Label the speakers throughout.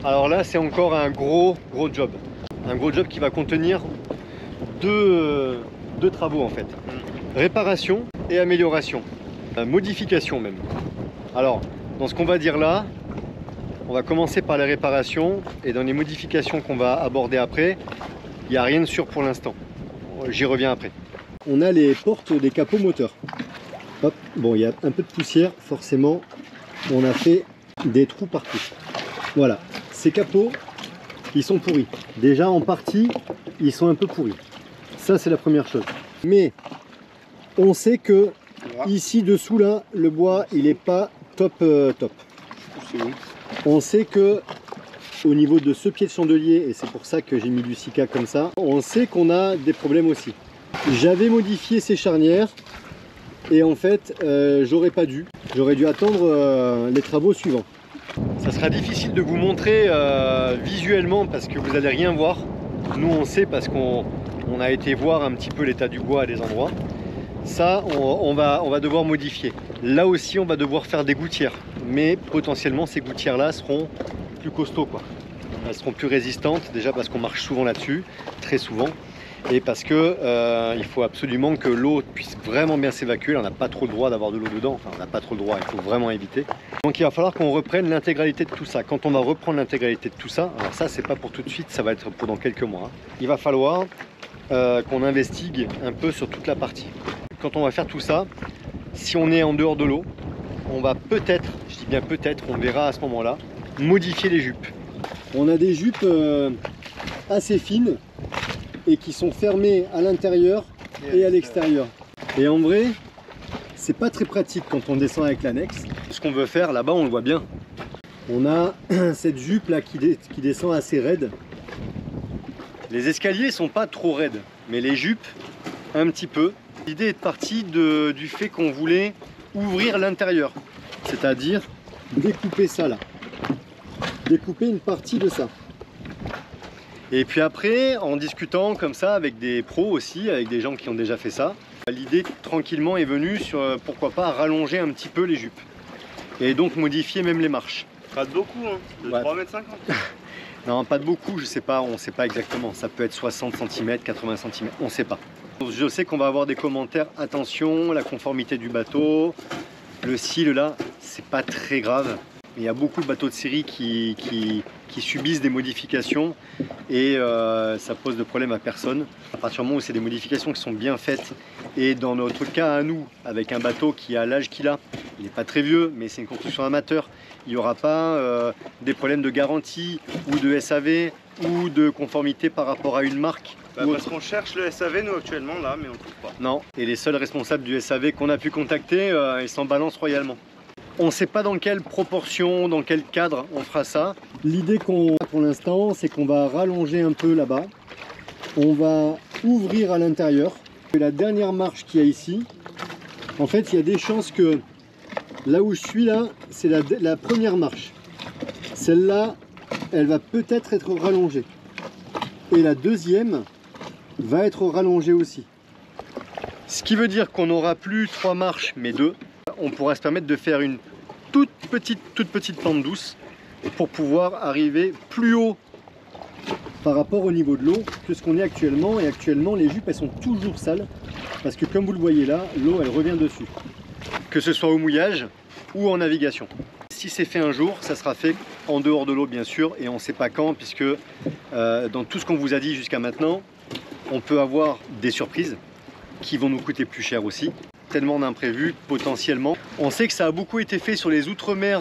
Speaker 1: Alors là, c'est encore un gros job. Un gros job qui va contenir deux travaux en fait. Réparation et amélioration. Modification même. Alors, dans ce qu'on va dire là, on va commencer par les réparations et dans les modifications qu'on va aborder après, il n'y a rien de sûr pour l'instant. J'y reviens après. On a les portes des capots moteurs. Hop, bon, il y a un peu de poussière, forcément, on a fait des trous partout. Voilà, ces capots, ils sont pourris. Déjà en partie, ils sont un peu pourris. Ça, c'est la première chose. Mais on sait que ici dessous là, le bois, il n'est pas top. On sait que au niveau de ce pied de chandelier, et c'est pour ça que j'ai mis du Sika comme ça, on sait qu'on a des problèmes aussi. J'avais modifié ces charnières et en fait, j'aurais pas dû. J'aurais dû attendre les travaux suivants. Ça sera difficile de vous montrer visuellement parce que vous n'allez rien voir. Nous, on sait parce qu'on a été voir un petit peu l'état du bois à des endroits. Ça, on va devoir modifier. Là aussi, on va devoir faire des gouttières. Mais potentiellement, ces gouttières-là seront plus costauds, quoi. Elles seront plus résistantes, déjà parce qu'on marche souvent là-dessus, très souvent. Et parce que il faut absolument que l'eau puisse vraiment bien s'évacuer. On n'a pas trop le droit d'avoir de l'eau dedans. Enfin, on n'a pas trop le droit, il faut vraiment éviter. Donc il va falloir qu'on reprenne l'intégralité de tout ça. Quand on va reprendre l'intégralité de tout ça, alors ça, c'est pas pour tout de suite, ça va être pour dans quelques mois. Hein. Il va falloir qu'on investigue un peu sur toute la partie. Quand on va faire tout ça, si on est en dehors de l'eau, on va peut-être, je dis bien peut-être, on verra à ce moment-là, modifier les jupes. On a des jupes assez fines et qui sont fermées à l'intérieur et à l'extérieur. Et en vrai, c'est pas très pratique quand on descend avec l'annexe. Ce qu'on veut faire là-bas, on le voit bien. On a cette jupe là qui descend assez raide. Les escaliers sont pas trop raides, mais les jupes, un petit peu. L'idée est partie du fait qu'on voulait ouvrir l'intérieur, c'est-à-dire découper ça là, découper une partie de ça. Et puis après, en discutant comme ça avec des pros aussi, avec des gens qui ont déjà fait ça, l'idée tranquillement est venue sur pourquoi pas rallonger un petit peu les jupes et donc modifier même les marches.
Speaker 2: Pas de beaucoup, hein, de 3,50 m.
Speaker 1: Non, pas de beaucoup, je sais pas, on sait pas exactement. Ça peut être 60 cm, 80 cm, on sait pas. Je sais qu'on va avoir des commentaires, attention, la conformité du bateau, le cil là, c'est pas très grave. Il y a beaucoup de bateaux de série qui subissent des modifications et ça pose de problème à personne. À partir du moment où c'est des modifications qui sont bien faites et dans notre cas à nous, avec un bateau qui a l'âge qu'il a, il n'est pas très vieux mais c'est une construction amateur, il n'y aura pas des problèmes de garantie ou de SAV ou de conformité par rapport à une marque.
Speaker 2: Parce qu'on cherche le SAV nous actuellement là mais on ne trouve pas.
Speaker 1: Non, et les seuls responsables du SAV qu'on a pu contacter, ils s'en balancent royalement. On ne sait pas dans quelle proportion, dans quel cadre on fera ça. L'idée qu'on a pour l'instant, c'est qu'on va rallonger un peu là-bas. On va ouvrir à l'intérieur. La dernière marche qu'il y a ici, en fait, il y a des chances que là où je suis là, c'est la première marche. Celle-là, elle va peut-être être rallongée. Et la deuxième va être rallongée aussi. Ce qui veut dire qu'on n'aura plus 3 marches, mais 2. On pourra se permettre de faire une toute petite pente douce pour pouvoir arriver plus haut par rapport au niveau de l'eau que ce qu'on est actuellement. Et actuellement, les jupes, elles sont toujours sales parce que comme vous le voyez là, l'eau, elle revient dessus. Que ce soit au mouillage ou en navigation. Si c'est fait un jour, ça sera fait en dehors de l'eau, bien sûr, et on ne sait pas quand, puisque dans tout ce qu'on vous a dit jusqu'à maintenant, on peut avoir des surprises qui vont nous coûter plus cher aussi. Tellement d'imprévus potentiellement. On sait que ça a beaucoup été fait sur les outre-mer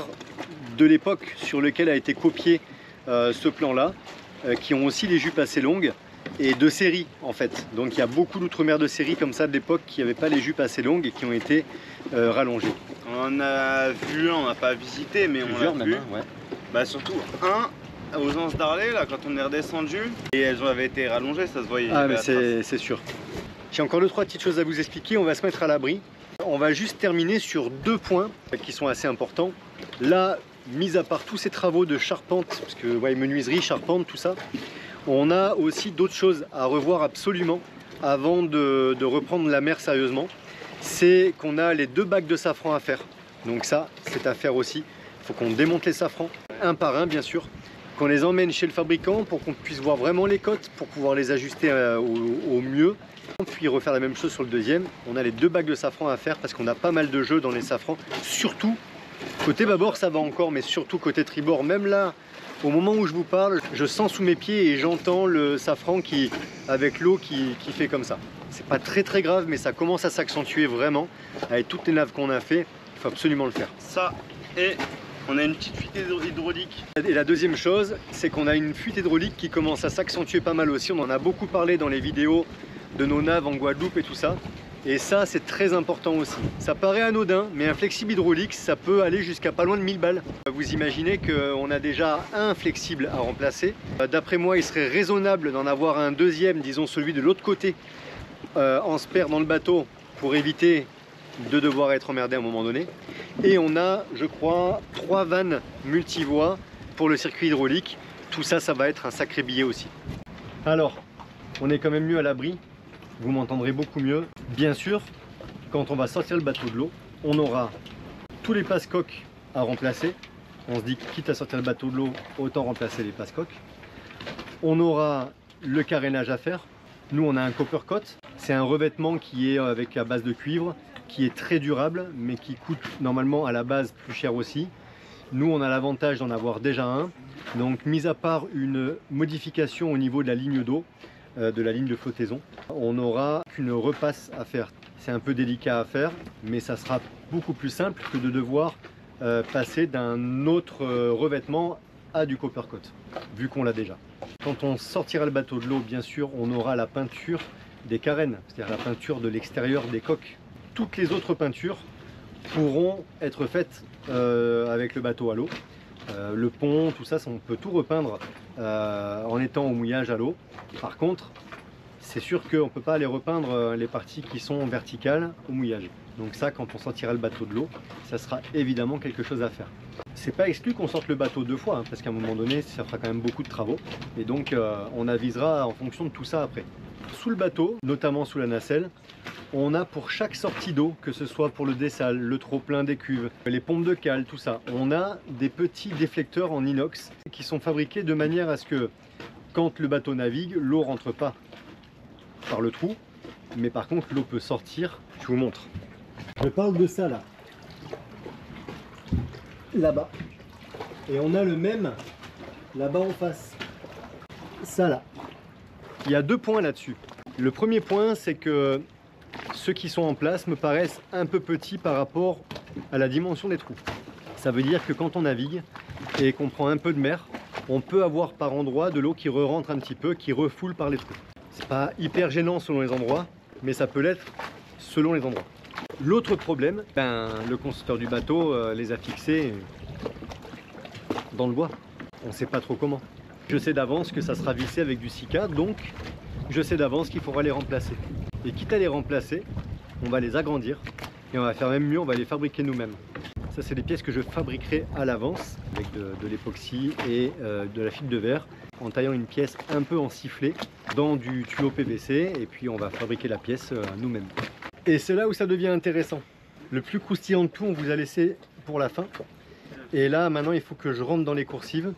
Speaker 1: de l'époque sur lequel a été copié ce plan-là, qui ont aussi les jupes assez longues et de série en fait. Donc il y a beaucoup d'outre-mer de série comme ça de l'époque qui n'avaient pas les jupes assez longues et qui ont été rallongées.
Speaker 2: On en a vu, on n'a pas visité, mais on a vu. Ouais. Bah surtout un aux Anses d'Arlay là quand on est redescendu et elles avaient été rallongées, ça se voyait.
Speaker 1: Ah mais c'est sûr. J'ai encore 2-3 petites choses à vous expliquer, on va se mettre à l'abri. On va juste terminer sur 2 points qui sont assez importants. Là, mis à part tous ces travaux de charpente, parce que ouais, menuiserie, charpente, tout ça, on a aussi d'autres choses à revoir absolument avant de reprendre la mer sérieusement. C'est qu'on a les 2 bacs de safran à faire. Donc ça, c'est à faire aussi. Il faut qu'on démonte les safrans, un par un bien sûr. qu'on les emmène chez le fabricant pour qu'on puisse voir vraiment les cotes, pour pouvoir les ajuster au mieux. Puis refaire la même chose sur le deuxième. On a les 2 bacs de safran à faire parce qu'on a pas mal de jeux dans les safrans. Surtout, côté bâbord ça va encore, mais surtout côté tribord, même là, au moment où je vous parle, je sens sous mes pieds et j'entends le safran avec l'eau qui fait comme ça. C'est pas très grave, mais ça commence à s'accentuer vraiment. Avec toutes les naves qu'on a fait, il faut absolument le faire.
Speaker 2: Ça, et on a une petite fuite hydraulique.
Speaker 1: Et la deuxième chose, c'est qu'on a une fuite hydraulique qui commence à s'accentuer pas mal aussi. On en a beaucoup parlé dans les vidéos de nos naves en Guadeloupe et tout ça. Et ça, c'est très important aussi. Ça paraît anodin, mais un flexible hydraulique, ça peut aller jusqu'à pas loin de 1000 balles. Vous imaginez qu'on a déjà un flexible à remplacer. D'après moi, il serait raisonnable d'en avoir un deuxième, disons celui de l'autre côté, en spare dans le bateau, pour éviter de devoir être emmerdé à un moment donné. Et on a, je crois, 3 vannes multivoies pour le circuit hydraulique. Tout ça, ça va être un sacré billet aussi. Alors, on est quand même mieux à l'abri. Vous m'entendrez beaucoup mieux. Bien sûr, quand on va sortir le bateau de l'eau, on aura tous les passe-coques à remplacer. On se dit, quitte à sortir le bateau de l'eau, autant remplacer les passe-coques. On aura le carénage à faire. Nous, on a un copper coat. C'est un revêtement qui est avec la base de cuivre, qui est très durable, mais qui coûte normalement à la base plus cher aussi. Nous, on a l'avantage d'en avoir déjà un. Donc, mis à part une modification au niveau de la ligne d'eau, de la ligne de flottaison, on n'aura qu'une repasse à faire. C'est un peu délicat à faire, mais ça sera beaucoup plus simple que de devoir passer d'un autre revêtement à du copper coat, vu qu'on l'a déjà. Quand on sortira le bateau de l'eau, bien sûr, on aura la peinture des carènes, c'est-à-dire la peinture de l'extérieur des coques. Toutes les autres peintures pourront être faites avec le bateau à l'eau. Le pont, tout ça, on peut tout repeindre en étant au mouillage à l'eau. Par contre, c'est sûr qu'on ne peut pas aller repeindre les parties qui sont verticales au mouillage. Donc ça, quand on sortira le bateau de l'eau, ça sera évidemment quelque chose à faire. C'est pas exclu qu'on sorte le bateau 2 fois, hein, parce qu'à un moment donné, ça fera quand même beaucoup de travaux. Et donc, on avisera en fonction de tout ça après. Sous le bateau, notamment sous la nacelle, on a pour chaque sortie d'eau, que ce soit pour le dessal, le trop-plein des cuves, les pompes de cale, tout ça, on a des petits déflecteurs en inox qui sont fabriqués de manière à ce que quand le bateau navigue, l'eau rentre pas par le trou, mais par contre l'eau peut sortir. Je vous montre. Je parle de ça là, là-bas, et on a le même là-bas en face, ça là. Il y a 2 points là-dessus. Le premier point, c'est que ceux qui sont en place me paraissent un peu petits par rapport à la dimension des trous. Ça veut dire que quand on navigue et qu'on prend un peu de mer, on peut avoir par endroit de l'eau qui re-rentre un petit peu, qui refoule par les trous. C'est pas hyper gênant selon les endroits, mais ça peut l'être selon les endroits. L'autre problème, le constructeur du bateau les a fixés dans le bois. On ne sait pas trop comment. Je sais d'avance que ça sera vissé avec du Sika, donc je sais d'avance qu'il faudra les remplacer. Et quitte à les remplacer, on va les agrandir et on va faire même mieux, on va les fabriquer nous-mêmes. Ça, c'est des pièces que je fabriquerai à l'avance avec de l'époxy et de la fibre de verre, en taillant une pièce un peu en sifflet dans du tuyau PVC, et puis on va fabriquer la pièce nous-mêmes. Et c'est là où ça devient intéressant. Le plus croustillant de tout, on vous a laissé pour la fin. Et là, maintenant, il faut que je rentre dans les coursives,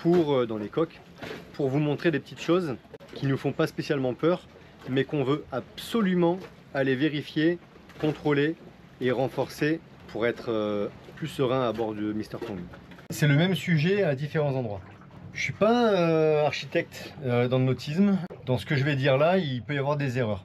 Speaker 1: dans les coques, pour vous montrer des petites choses qui ne nous font pas spécialement peur, mais qu'on veut absolument aller vérifier, contrôler et renforcer pour être plus serein à bord de Mr Tong. C'est le même sujet à différents endroits. Je suis pas architecte dans le nautisme. Dans ce que je vais dire là, il peut y avoir des erreurs.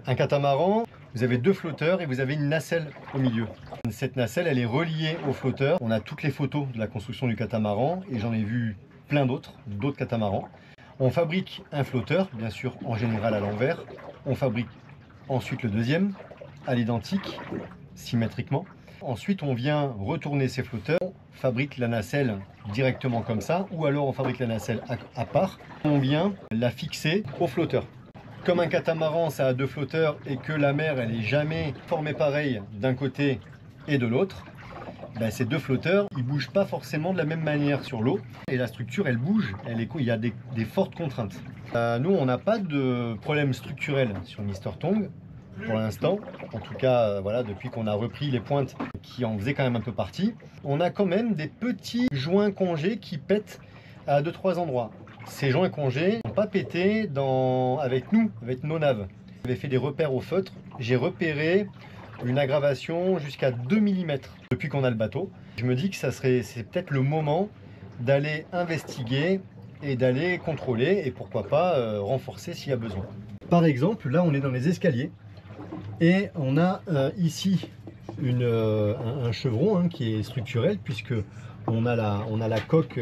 Speaker 1: Un catamaran, vous avez 2 flotteurs et vous avez une nacelle au milieu. Cette nacelle, elle est reliée au flotteur. On a toutes les photos de la construction du catamaran et j'en ai vu plein d'autres catamarans. On fabrique un flotteur, bien sûr en général à l'envers. On fabrique ensuite le deuxième, à l'identique, symétriquement. Ensuite, on vient retourner ces flotteurs, on fabrique la nacelle directement comme ça, ou alors on fabrique la nacelle à part. On vient la fixer au flotteur. Comme un catamaran, ça a 2 flotteurs et que la mer, elle n'est jamais formée pareil d'un côté et de l'autre, ces 2 flotteurs, ils bougent pas forcément de la même manière sur l'eau et la structure, elle bouge, il y a des fortes contraintes. Nous, on n'a pas de problème structurel sur Mr Tong. pour l'instant. En tout cas, voilà, depuis qu'on a repris les pointes qui en faisaient quand même un peu partie. On a quand même des petits joints congés qui pètent à 2-3 endroits. Ces joints congés n'ont pas pété avec nous, avec nos naves. J'avais fait des repères au feutre. J'ai repéré une aggravation jusqu'à 2 mm depuis qu'on a le bateau. Je me dis que c'est peut-être le moment d'aller investiguer et d'aller contrôler et pourquoi pas renforcer s'il y a besoin. Par exemple, là on est dans les escaliers et on a ici un chevron hein, qui est structurel puisque on a la coque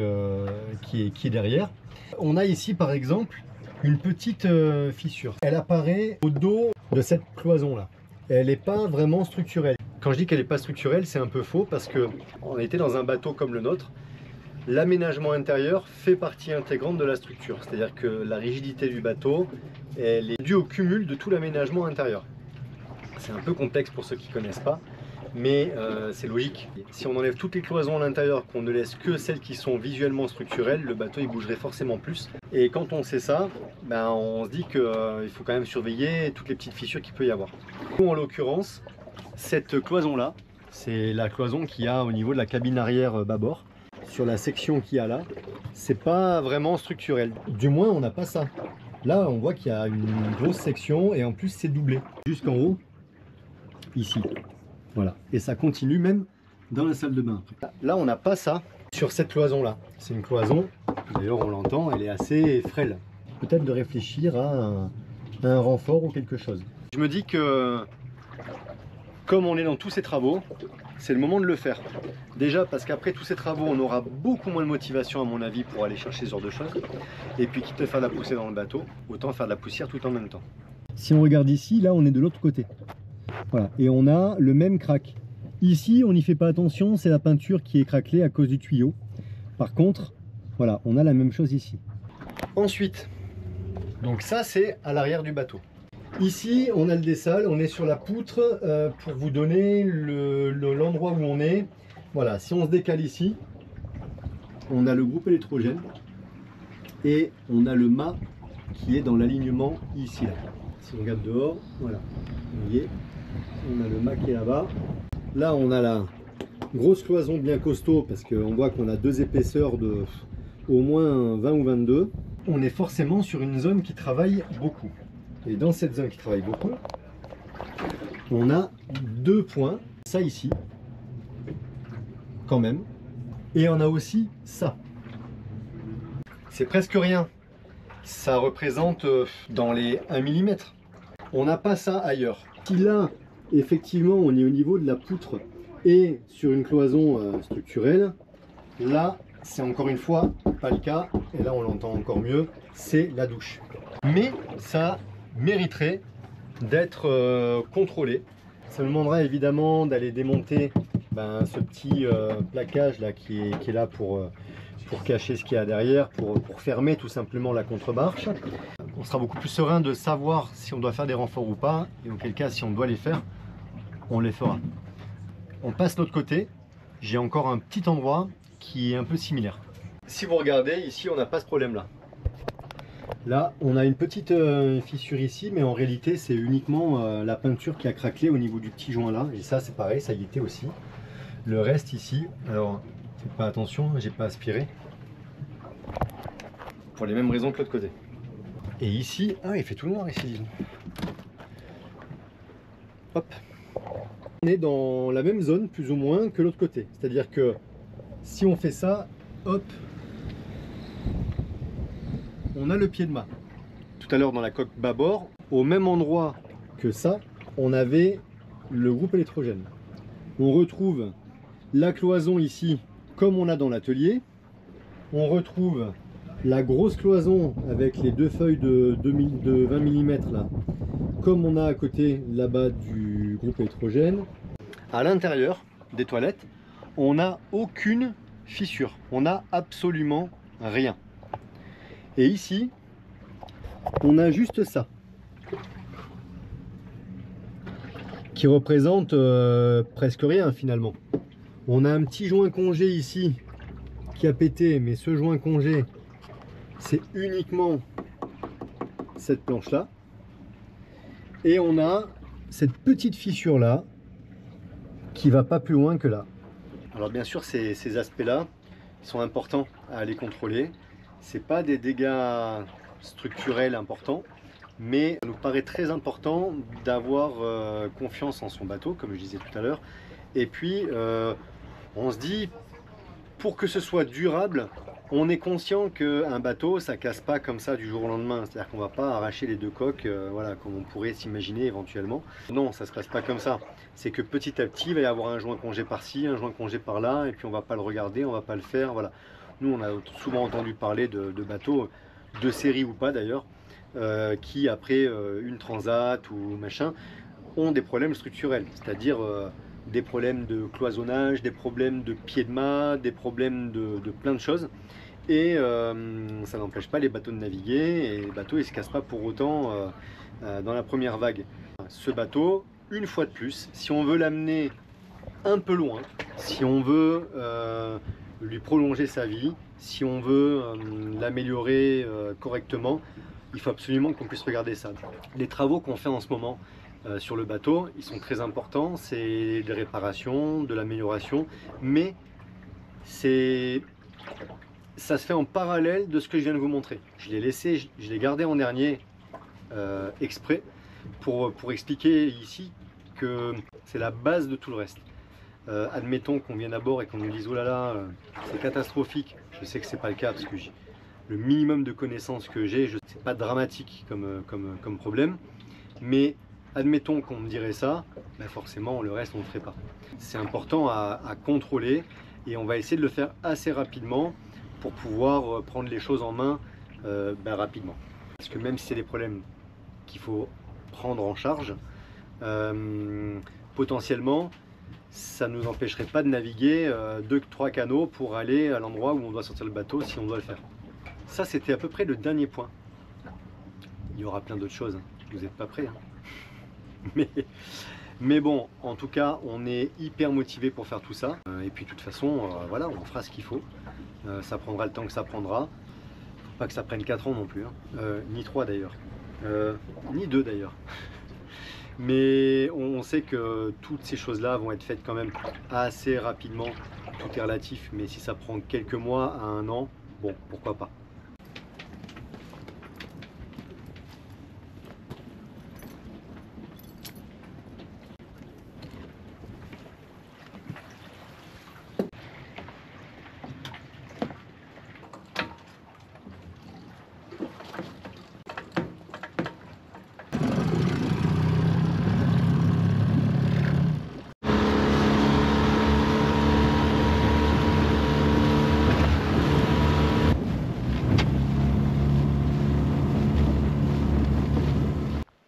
Speaker 1: qui est derrière. On a ici par exemple une petite fissure. Elle apparaît au dos de cette cloison là. Elle n'est pas vraiment structurelle. Quand je dis qu'elle n'est pas structurelle, c'est un peu faux parce qu'on était dans un bateau comme le nôtre. L'aménagement intérieur fait partie intégrante de la structure. C'est-à-dire que la rigidité du bateau, elle est due au cumul de tout l'aménagement intérieur. C'est un peu complexe pour ceux qui ne connaissent pas, mais c'est logique. Si on enlève toutes les cloisons à l'intérieur, qu'on ne laisse que celles qui sont visuellement structurelles, le bateau il bougerait forcément plus. Et quand on sait ça, ben, on se dit qu'il faut quand même surveiller toutes les petites fissures qu'il peut y avoir. Nous, en l'occurrence, cette cloison-là, c'est la cloison qu'il y a au niveau de la cabine arrière bâbord. Sur la section qu'il y a là, c'est pas vraiment structurel. Du moins, on n'a pas ça. Là, on voit qu'il y a une grosse section et en plus, c'est doublé. Jusqu'en haut, ici. Voilà. Et ça continue même dans la salle de bain. Là, on n'a pas ça sur cette cloison-là. C'est une cloison, d'ailleurs, on l'entend, elle est assez frêle. Peut-être de réfléchir à un renfort ou quelque chose. Je me dis que, comme on est dans tous ces travaux, c'est le moment de le faire. Déjà parce qu'après tous ces travaux, on aura beaucoup moins de motivation à mon avis pour aller chercher ce genre de choses. Et puis quitte à faire de la poussière dans le bateau, autant faire de la poussière tout en même temps. Si on regarde ici, là on est de l'autre côté. Voilà, et on a le même crack. Ici, on n'y fait pas attention, c'est la peinture qui est craquelée à cause du tuyau. Par contre, voilà, on a la même chose ici. Ensuite, donc ça c'est à l'arrière du bateau. Ici, on a le dessal, on est sur la poutre pour vous donner l'endroit où on est. Voilà, si on se décale ici, on a le groupe électrogène et on a le mât qui est dans l'alignement ici. Là. Si on regarde dehors, voilà, vous voyez, on a le mât qui est là-bas. Là, on a la grosse cloison bien costaud parce qu'on voit qu'on a deux épaisseurs de au moins 20 ou 22. On est forcément sur une zone qui travaille beaucoup. Et dans cette zone qui travaille beaucoup, on a deux points, ça ici, quand même, et on a aussi ça. C'est presque rien, ça représente dans les 1 mm. On n'a pas ça ailleurs. Si là, effectivement, on est au niveau de la poutre et sur une cloison structurelle, là, c'est encore une fois pas le cas, et là on l'entend encore mieux, c'est la douche. Mais ça mériterait d'être contrôlé. Ça me demandera évidemment d'aller démonter ce petit plaquage là qui est là pour cacher ce qu'il y a derrière, pour fermer tout simplement la contremarche. On sera beaucoup plus serein de savoir si on doit faire des renforts ou pas, et auquel cas si on doit les faire, on les fera. On passe de l'autre côté, j'ai encore un petit endroit qui est un peu similaire. Si vous regardez ici, on n'a pas ce problème là. Là, on a une petite fissure ici, mais en réalité, c'est uniquement la peinture qui a craquelé au niveau du petit joint là. Et ça, c'est pareil, ça y était aussi. Le reste ici, alors, faites pas attention, j'ai pas aspiré. Pour les mêmes raisons que l'autre côté. Et ici, ah, il fait tout noir ici, disons. Hop. On est dans la même zone, plus ou moins, que l'autre côté. C'est-à-dire que si on fait ça, hop, on a le pied de mât. Tout à l'heure dans la coque bâbord, au même endroit que ça, on avait le groupe électrogène. On retrouve la cloison ici, comme on a dans l'atelier. On retrouve la grosse cloison avec les deux feuilles de 20 mm là, comme on a à côté là-bas du groupe électrogène. À l'intérieur des toilettes, on n'a aucune fissure. On n'a absolument rien. Et ici, on a juste ça, qui représente presque rien finalement. On a un petit joint congé ici qui a pété, mais ce joint congé, c'est uniquement cette planche là. Et on a cette petite fissure là qui va pas plus loin que là. Alors bien sûr ces aspects là sont importants à aller contrôler. C'est pas des dégâts structurels importants, mais il nous paraît très important d'avoir confiance en son bateau, comme je disais tout à l'heure. Et puis on se dit, pour que ce soit durable, on est conscient qu'un bateau, ça casse pas comme ça du jour au lendemain. C'est-à-dire qu'on va pas arracher les deux coques, voilà, comme on pourrait s'imaginer éventuellement. Non, ça se passe pas comme ça. C'est que petit à petit, il va y avoir un joint congé par-ci, un joint congé par-là, et puis on va pas le regarder, on va pas le faire. Voilà. Nous, on a souvent entendu parler de bateaux, de série ou pas d'ailleurs, qui après une transat ou machin, ont des problèmes structurels. C'est-à-dire des problèmes de cloisonnage, des problèmes de pied de mât, des problèmes de plein de choses. Et ça n'empêche pas les bateaux de naviguer, et les bateaux ils se cassent pas pour autant dans la première vague. Ce bateau, une fois de plus, si on veut l'amener un peu loin, si on veut lui prolonger sa vie, si on veut l'améliorer correctement, il faut absolument qu'on puisse regarder ça. Les travaux qu'on fait en ce moment sur le bateau, ils sont très importants, c'est des réparations, de l'amélioration, mais ça se fait en parallèle de ce que je viens de vous montrer. Je l'ai laissé, je l'ai gardé en dernier exprès pour expliquer ici que c'est la base de tout le reste. Admettons qu'on vienne à bord et qu'on nous dise oh là là, c'est catastrophique. Je sais que c'est pas le cas parce que le minimum de connaissances que j'ai, c'est pas dramatique comme problème, mais admettons qu'on me dirait ça, ben forcément le reste on ne le ferait pas. C'est important à contrôler et on va essayer de le faire assez rapidement pour pouvoir prendre les choses en main rapidement. Parce que même si c'est des problèmes qu'il faut prendre en charge, potentiellement ça ne nous empêcherait pas de naviguer 2-3 canaux pour aller à l'endroit où on doit sortir le bateau si on doit le faire. Ça c'était à peu près le dernier point. Il y aura plein d'autres choses, vous n'êtes pas prêts hein. Mais bon, en tout cas, on est hyper motivé pour faire tout ça. Et puis de toute façon, voilà, on fera ce qu'il faut. Ça prendra le temps que ça prendra. Faut pas que ça prenne 4 ans non plus, hein. Ni 3 d'ailleurs. Ni 2 d'ailleurs. Mais on sait que toutes ces choses-là vont être faites quand même assez rapidement. Tout est relatif, mais si ça prend quelques mois à 1 an, bon, pourquoi pas.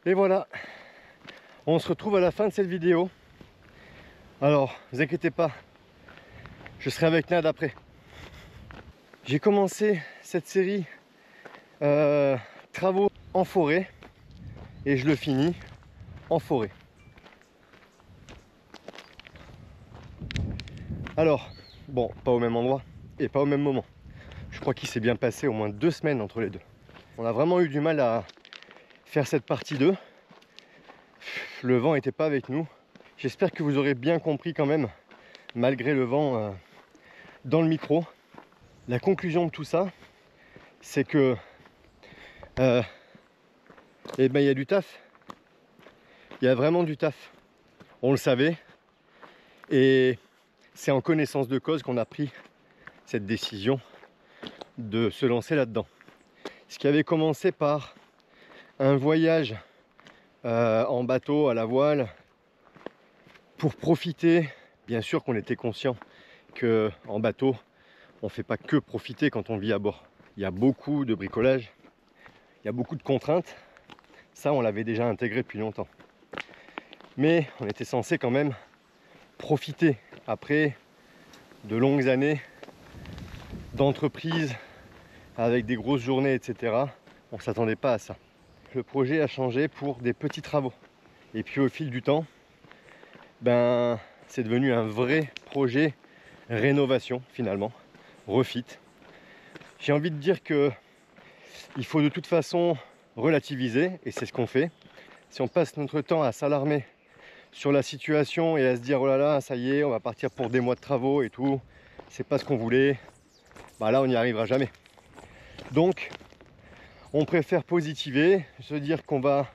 Speaker 1: Et voilà, on se retrouve à la fin de cette vidéo. Alors, ne vous inquiétez pas, je serai avec Nad après. J'ai commencé cette série travaux en forêt et je le finis en forêt. Alors, bon, pas au même endroit et pas au même moment. Je crois qu'il s'est bien passé au moins 2 semaines entre les deux. On a vraiment eu du mal à faire cette partie 2. Le vent n'était pas avec nous. J'espère que vous aurez bien compris quand même, malgré le vent dans le micro. La conclusion de tout ça, c'est que eh ben, il y a du taf. Il y a vraiment du taf. On le savait. Et c'est en connaissance de cause qu'on a pris cette décision de se lancer là-dedans. Ce qui avait commencé par un voyage en bateau à la voile pour profiter. Bien sûr qu'on était conscient que en bateau on ne fait pas que profiter quand on vit à bord. Il y a beaucoup de bricolage, il y a beaucoup de contraintes. Ça on l'avait déjà intégré depuis longtemps, mais on était censé quand même profiter après de longues années d'entreprise avec des grosses journées, etc. On ne s'attendait pas à ça. Le projet a changé pour des petits travaux. Et puis au fil du temps, ben, c'est devenu un vrai projet rénovation finalement, refit. J'ai envie de dire que il faut de toute façon relativiser, et c'est ce qu'on fait. Si on passe notre temps à s'alarmer sur la situation et à se dire oh là là, ça y est, on va partir pour des mois de travaux et tout, c'est pas ce qu'on voulait, bah là on n'y arrivera jamais. Donc on préfère positiver, se dire qu'on va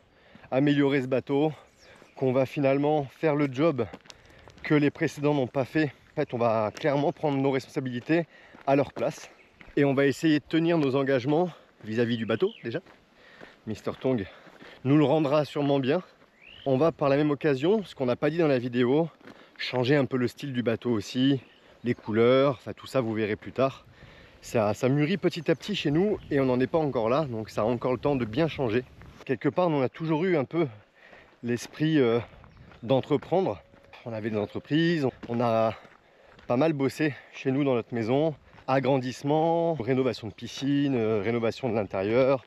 Speaker 1: améliorer ce bateau, qu'on va finalement faire le job que les précédents n'ont pas fait. En fait, on va clairement prendre nos responsabilités à leur place et on va essayer de tenir nos engagements vis-à-vis du bateau déjà. Mr Tong nous le rendra sûrement bien. On va par la même occasion, ce qu'on n'a pas dit dans la vidéo, changer un peu le style du bateau aussi, les couleurs, enfin tout ça vous verrez plus tard. Ça mûrit petit à petit chez nous et on n'en est pas encore là, donc ça a encore le temps de bien changer. Quelque part, on a toujours eu un peu l'esprit d'entreprendre. On avait des entreprises, on a pas mal bossé chez nous dans notre maison. Agrandissement, rénovation de piscine, rénovation de l'intérieur.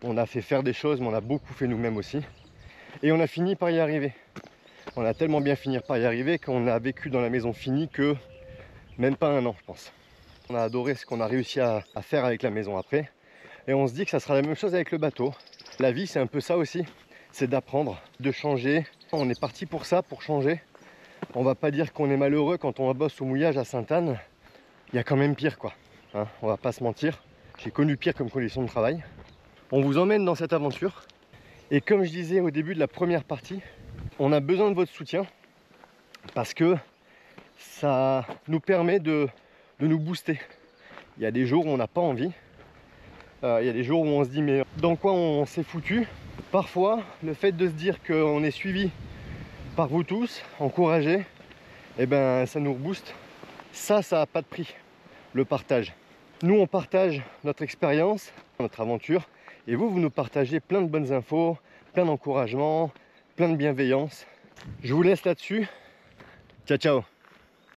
Speaker 1: On a fait faire des choses, mais on a beaucoup fait nous-mêmes aussi. Et on a fini par y arriver. On a tellement bien fini par y arriver qu'on a vécu dans la maison finie que même pas un an, je pense. On a adoré ce qu'on a réussi à faire avec la maison après. Et on se dit que ça sera la même chose avec le bateau. La vie, c'est un peu ça aussi. C'est d'apprendre, de changer. On est parti pour ça, pour changer. On va pas dire qu'on est malheureux quand on bosse au mouillage à Sainte-Anne. Il y a quand même pire, quoi. Hein, on va pas se mentir. J'ai connu pire comme conditions de travail. On vous emmène dans cette aventure. Et comme je disais au début de la première partie, on a besoin de votre soutien parce que ça nous permet de nous booster. Il y a des jours où on n'a pas envie. Il y a des jours où on se dit mais dans quoi on s'est foutu. Parfois, le fait de se dire qu'on est suivi par vous tous, encouragés, et ben ça nous rebooste. Ça n'a pas de prix, le partage. Nous, on partage notre expérience, notre aventure, et vous nous partagez plein de bonnes infos, plein d'encouragements, plein de bienveillance. Je vous laisse là-dessus. Ciao, ciao.